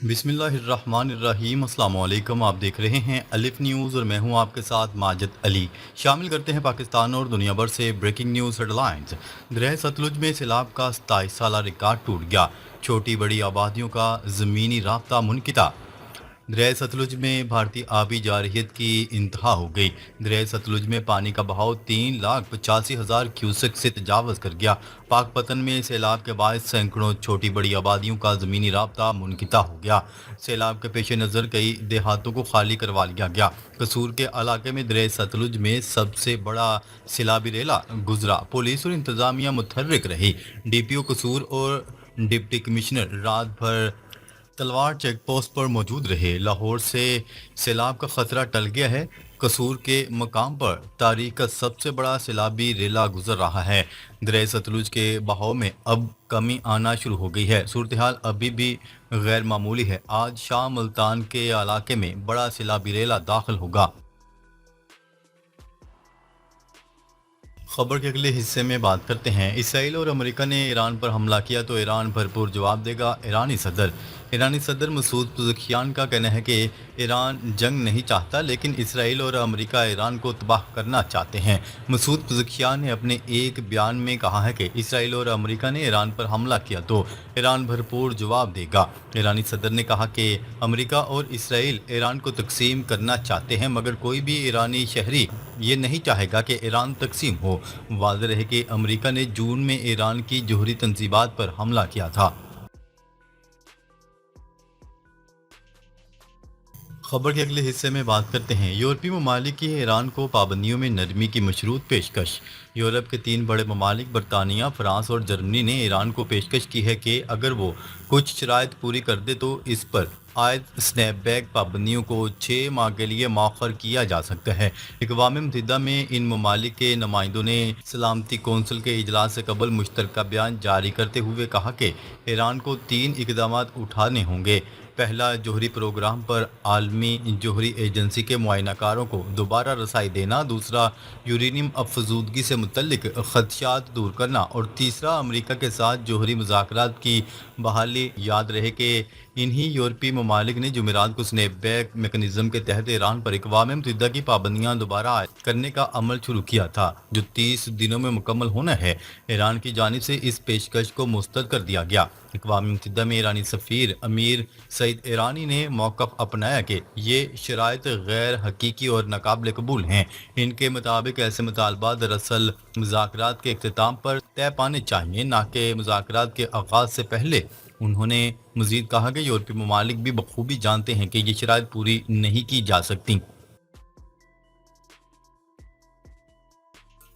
बिस्मिल्लाहिर्रहमानिर्रहीम। अस्सलाम वालेकुम। आप देख रहे हैं अलिफ न्यूज़ और मैं हूं आपके साथ माजिद अली। शामिल करते हैं पाकिस्तान और दुनिया भर से ब्रेकिंग न्यूज़ हेडलाइंस। दरिया सतलुज में सैलाब का 27 साला रिकॉर्ड टूट गया। छोटी बड़ी आबादियों का ज़मीनी राब्ता मुनक़िता। दरिया सतलुज में भारतीय आबी जारहियत की इंतहा हो गई। दरिया सतलुज में पानी का बहाव 3,85,000 क्यूसेक से तजावज़ कर गया। पाकपतन में सैलाब के बायस सैकड़ों छोटी बड़ी आबादियों का ज़मीनी राब्ता मुनक़िता हो गया। सैलाब के पेश नज़र कई देहातों को खाली करवा लिया गया। कसूर के इलाके में दरिया सतलुज में सबसे बड़ा सैलाबी रेला गुजरा। पुलिस और इंतज़ामिया मुतहर्रिक रही। DPO कसूर और डिप्टी कमिश्नर रात भर तलवार चेक पोस्ट पर मौजूद रहे। लाहौर से सैलाब का खतरा टल गया है। कसूर के मकाम पर तारीख का सबसे बड़ा सैलाबी रेला गुजर रहा है। दरिया सतलुज के बहाव में अब कमी आना शुरू हो गई है। सूरत हाल अभी भी गैर मामूली है। आज शाम मुल्तान के इलाके में बड़ा सैलाबी रेला दाखिल होगा। खबर के अगले हिस्से में बात करते हैं। इसराइल और अमेरिका ने ईरान पर हमला किया तो ईरान भरपूर जवाब देगा। ईरानी सदर मसूद पज़ेश्कियान का कहना है कि ईरान जंग नहीं चाहता, लेकिन इसराइल और अमेरिका ईरान को तबाह करना चाहते हैं। मसूद पज़ेश्कियान ने अपने एक बयान में कहा है कि इसराइल और अमेरिका ने ईरान पर हमला किया तो ईरान भरपूर जवाब देगा। ईरानी सदर ने कहा कि अमेरिका और इसराइल ईरान को तकसीम करना चाहते हैं, मगर कोई भी ईरानी शहरी ये नहीं चाहेगा कि ईरान तकसीम हो। वाज़ेह है कि अमेरिका ने जून में ईरान की जौहरी तंजीबात पर हमला किया था। खबर के अगले हिस्से में बात करते हैं। यूरोपीय ममालिक की ईरान को पाबंदियों में नरमी की मशरूत पेशकश। यूरोप के 3 बड़े ममालिक बरतानिया, फ्रांस और जर्मनी ने ईरान को पेशकश की है कि अगर वो कुछ शराइत पूरी कर दे तो इस पर आयद स्नैपबैक पाबंदियों को 6 माह के लिए मौखर किया जा सकता है। अक़वाम मुत्तहिदा में इन ममालिक के नुमाइंदों ने सलामती कौंसिल के इजलास से कबल मुश्तरका बयान जारी करते हुए कहा कि ईरान को 3 इक़दाम उठाने होंगे। पहला, जौहरी प्रोग्राम पर आलमी जौहरी एजेंसी के मुआयनाकारों को दोबारा रसाई देना। दूसरा, यूरेनियम अफजूदगी से मुतल्लिक खदशात दूर करना। और तीसरा, अमेरिका के साथ जौहरी मुज़ाकरात की बहाली। याद रहे कि इन्हीं यूरोपीय ममालिक ने जुमेरात को स्नैपबैक मेकनिज़म के तहत ईरान पर अक़वाम मुत्तहिदा की पाबंदियाँ दोबारा आयद करने का अमल शुरू किया था, जो 30 दिनों में मुकम्मल होना है। ईरान की जानिब से इस पेशकश को मुस्तरद कर दिया गया। अक़वाम मुत्तहिदा में ईरानी सफ़ीर अमीर सईद ईरानी ने मौक़िफ़ अपनाया कि ये शराइत गैर हकीकी और नाकाबिल कबूल हैं। इनके मुताबिक ऐसे मुतालबात दरअसल मुज़ाकरात के इख्तिताम पर तय पाने चाहिए, ना कि मुज़ाकरात के आगाज़ से पहले। उन्होंने मज़ीद कहा कि यूरोपीय ममालिक भी बखूबी जानते हैं कि ये शराइत पूरी नहीं की जा सकती।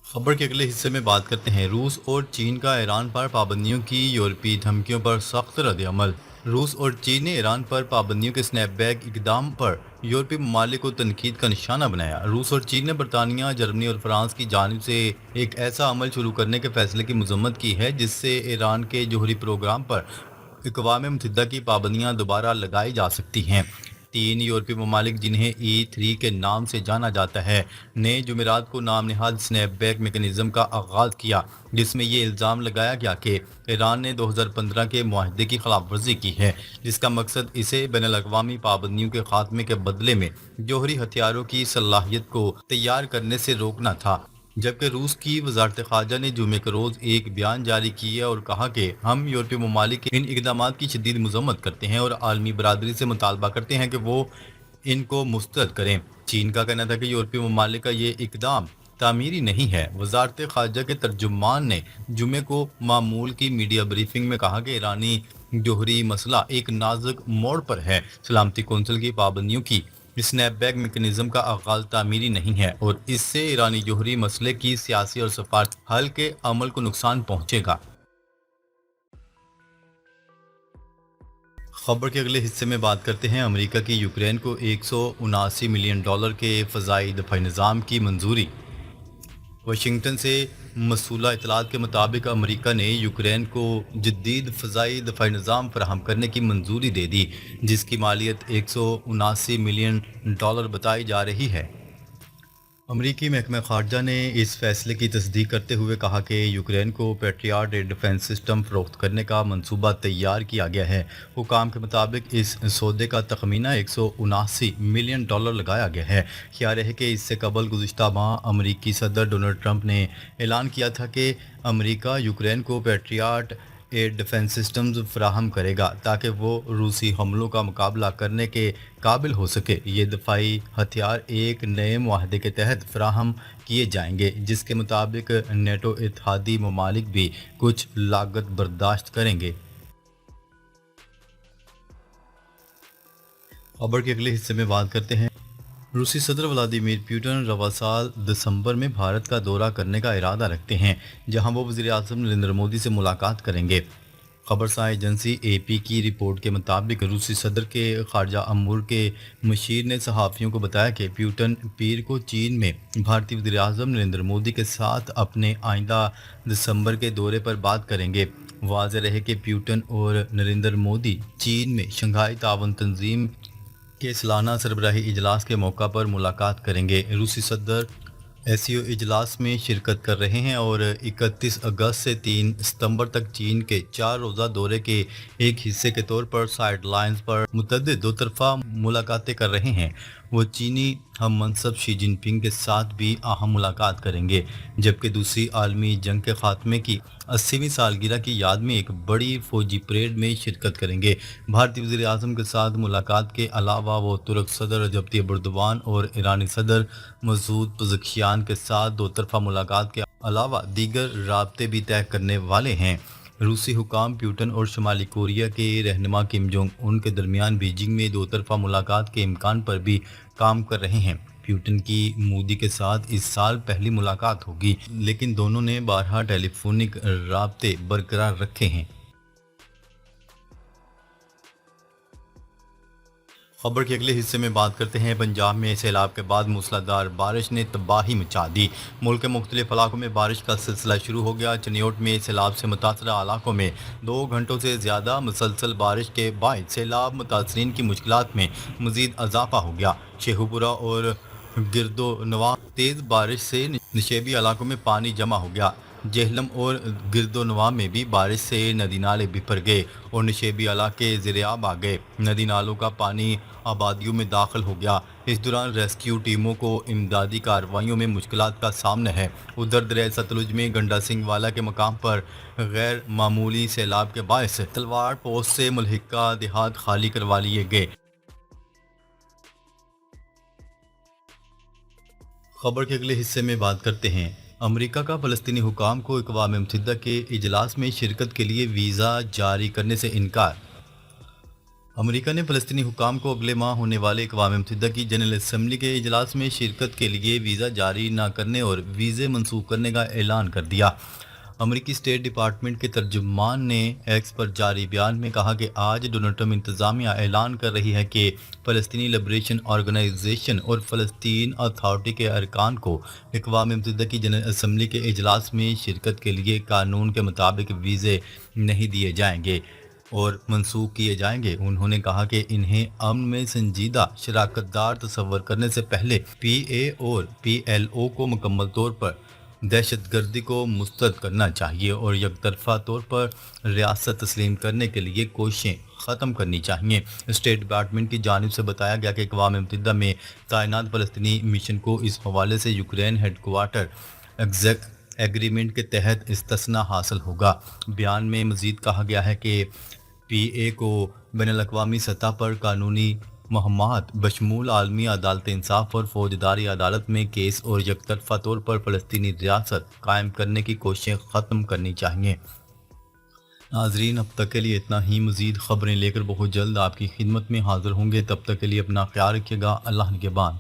खबर के अगले हिस्से में बात करते हैं। रूस और चीन का ईरान पर पाबंदियों की यूरोपीय धमकियों पर सख्त रद्द-ए-अमल। रूस और चीन ने ईरान पर पाबंदियों के स्नैपबैक इक़दाम पर यूरोपीय ममालिक को तनकीद का निशाना बनाया। रूस और चीन ने बरतानिया, जर्मनी और फ्रांस की जानिब से एक ऐसा अमल शुरू करने के फैसले की मजम्मत की है जिससे ईरान के जौहरी प्रोग्राम पर अक़वाम मुत्तहिदा की पाबंदियाँ दोबारा लगाई जा सकती हैं। 3 यूरोपीय ममालिक, जिन्हें E3 के नाम से जाना जाता है, ने जुमेरात को नाम नहाद स्नैपबैक मेकनिज़म का आगाज़ किया, जिसमें ये इल्ज़ाम लगाया गया कि ईरान ने 2015 के मुआहदे की खिलाफ वर्जी की है, जिसका मकसद इसे बैनुल-अक़वामी पाबंदियों के खात्मे के बदले में जौहरी हथियारों की सलाहियत को तैयार करने से रोकना था। जबकि रूस की वज़ारत ख़ारजा ने जुमे के रोज़ एक बयान जारी किया और कहा कि हम यूरोपीय ममालिक के इन इक़दामात की शदीद मज़म्मत करते हैं और आलमी बरादरी से मुतालबा करते हैं कि वो इनको मुस्तरद करें। चीन का कहना था कि यूरोपीय ममालिक का ये इक़दाम तामीरी नहीं है। वज़ारत ख़ारजा के तर्जुमान ने जुमे को मामूल की मीडिया ब्रीफिंग में कहा कि ईरानी जौहरी मसला एक नाजुक मोड़ पर है। सलामती कौंसिल की पाबंदियों की स्नैपबैक मेकनिज़म का आगाज़ तामीरी नहीं है और इससे ईरानी जौहरी मसले की सियासी और सफारती हल के अमल को नुकसान पहुंचेगा। खबर के अगले हिस्से में बात करते हैं। अमेरिका की यूक्रेन को $179 मिलियन के फ़ज़ाई दफ़ाई निज़ाम की मंजूरी। वाशिंगटन से मसूला इतलात के मुताबिक अमेरिका ने यूक्रेन को जदीद फ़ज़ाई दफ़ाई निज़ाम फराहम करने की मंजूरी दे दी, जिसकी मालियत $179 मिलियन बताई जा रही है। امریکی محکمہ خارجہ نے اس فیصلے کی تصدیق کرتے ہوئے کہا کہ یوکرین کو پیٹریاٹ ایئر ڈیفنس سسٹم فروخت کرنے کا منصوبہ تیار کیا گیا ہے۔ حکام کے مطابق اس سودے کا تخمینہ $179 ملین لگایا گیا ہے۔ خیال ہے کہ اس سے قبل گزشتہ ماہ امریکی صدر ڈونلڈ ٹرمپ نے اعلان کیا تھا کہ امریکہ یوکرین کو پیٹریاٹ ایئر ڈیفنس سسٹمز فراہم کرے گا تاکہ وہ روسی حملوں کا مقابلہ کرنے کے قابل ہو سکے۔ یہ دفاعی ہتھیار ایک نئے معاہدے کے تحت فراہم کیے جائیں گے جس کے مطابق نیٹو اتحادی ممالک بھی کچھ لاگت برداشت کریں گے۔ خبر کے اگلے حصے میں بات کرتے ہیں۔ روسی صدر ولادیمیر پیوٹن رواں سال دسمبر میں بھارت کا دورہ کرنے کا ارادہ رکھتے ہیں، جہاں وہ وزیر اعظم نریندر مودی سے ملاقات کریں گے۔ خبرساں ایجنسی اے پی کی رپورٹ کے مطابق روسی صدر کے خارجہ امور کے مشیر نے صحافیوں کو بتایا کہ پیوٹن پیر کو چین میں بھارتی وزیر اعظم نریندر مودی کے ساتھ اپنے آئندہ دسمبر کے دورے پر بات کریں گے۔ واضح رہے کہ پیوٹن اور نریندر مودی چین میں شنگھائی تعاون تنظیم کے سالانہ سربراہی اجلاس کے موقع پر ملاقات کریں گے۔ روسی صدر ایسیو اجلاس میں شرکت کر رہے ہیں اور 31 اگست سے 3 ستمبر تک چین کے 4 روزہ دورے کے ایک حصے کے طور پر سائیڈ لائنز پر متعدد دو طرفہ ملاقاتیں کر رہے ہیں۔ وہ چینی ہم منصب شی جن پنگ کے ساتھ بھی اہم ملاقات کریں گے، جبکہ دوسری عالمی جنگ کے خاتمے کی 80ویں سالگرہ کی یاد میں ایک بڑی فوجی پریڈ میں شرکت کریں گے۔ بھارتی وزیر اعظم کے ساتھ ملاقات کے علاوہ وہ ترک صدر رجب طیب ایردوان اور ایرانی صدر مسعود پزشکیان کے ساتھ دو طرفہ ملاقات کے علاوہ دیگر رابطے بھی طے کرنے والے ہیں۔ روسی حکام پیوٹن اور شمالی کوریا کے رہنما کم جونگ ان کے درمیان بیجنگ میں دو طرفہ ملاقات کے امکان پر بھی کام کر رہے ہیں۔ پیوٹن کی مودی کے ساتھ اس سال پہلی ملاقات ہوگی، لیکن دونوں نے بارہا ٹیلی فونک رابطے برقرار رکھے ہیں۔ خبر کے اگلے حصے میں بات کرتے ہیں۔ پنجاب میں سیلاب کے بعد موسلا دھار بارش نے تباہی مچا دی۔ ملک کے مختلف علاقوں میں بارش کا سلسلہ شروع ہو گیا۔ چنیوٹ میں سیلاب سے متاثرہ علاقوں میں 2 گھنٹوں سے زیادہ مسلسل بارش کے باعث سیلاب متاثرین کی مشکلات میں مزید اضافہ ہو گیا۔ شیخو پورہ اور گردونواں تیز بارش سے نشیبی علاقوں میں پانی جمع ہو گیا۔ جہلم اور گردونواں میں بھی بارش سے ندی نالے بھر گئے اور نشیبی علاقے زیر آب آ گئے۔ ندی نالوں کا پانی آبادیوں میں داخل ہو گیا۔ اس دوران ریسکیو ٹیموں کو امدادی کارروائیوں میں مشکلات کا سامنا ہے۔ ادھر دریائے ستلج میں گنڈا سنگھ والا کے مقام پر غیر معمولی سیلاب کے باعث تلوار پوسٹ سے ملحقہ دیہات خالی کروا لیے گئے۔ خبر کے اگلے حصے میں بات کرتے ہیں۔ امریکہ کا فلسطینی حکام کو اقوام متحدہ کے اجلاس میں شرکت کے لیے ویزا جاری کرنے سے انکار۔ امریکہ نے فلسطینی حکام کو اگلے ماہ ہونے والے اقوام متحدہ کی جنرل اسمبلی کے اجلاس میں شرکت کے لیے ویزا جاری نہ کرنے اور ویزے منسوخ کرنے کا اعلان کر دیا۔ امریکی اسٹیٹ ڈپارٹمنٹ کے ترجمان نے ایکس پر جاری بیان میں کہا کہ آج ڈونلڈ ٹرمپ انتظامیہ اعلان کر رہی ہے کہ فلسطینی لبریشن آرگنائزیشن اور فلسطین اتھارٹی کے ارکان کو اقوام متحدہ کی جنرل اسمبلی کے اجلاس میں شرکت کے لیے قانون کے مطابق ویزے نہیں دیے جائیں گے اور منسوخ کیے جائیں گے۔ انہوں نے کہا کہ انہیں امن میں سنجیدہ شراکت دار تصور کرنے سے پہلے پی اے اور پی ایل او کو مکمل طور پر دہشت گردی کو مسترد کرنا چاہیے اور یک طرفہ طور پر ریاست تسلیم کرنے کے لیے کوششیں ختم کرنی چاہیے۔ اسٹیٹ ڈپارٹمنٹ کی جانب سے بتایا گیا کہ اقوام متحدہ میں تعینات فلسطینی مشن کو اس حوالے سے یوکرین ہیڈ کوارٹر ایگریمنٹ کے تحت استثناء حاصل ہوگا۔ بیان میں مزید کہا گیا ہے کہ پی اے کو بین الاقوامی سطح پر قانونی مہمات بشمول عالمی عدالت انصاف اور فوجداری عدالت میں کیس اور یک طرفہ طور پر فلسطینی ریاست قائم کرنے کی کوششیں ختم کرنی چاہیے۔ ناظرین، اب تک کے لیے اتنا ہی۔ مزید خبریں لے کر بہت جلد آپ کی خدمت میں حاضر ہوں گے۔ تب تک کے لیے اپنا خیال رکھیے گا۔ اللہ نگہبان۔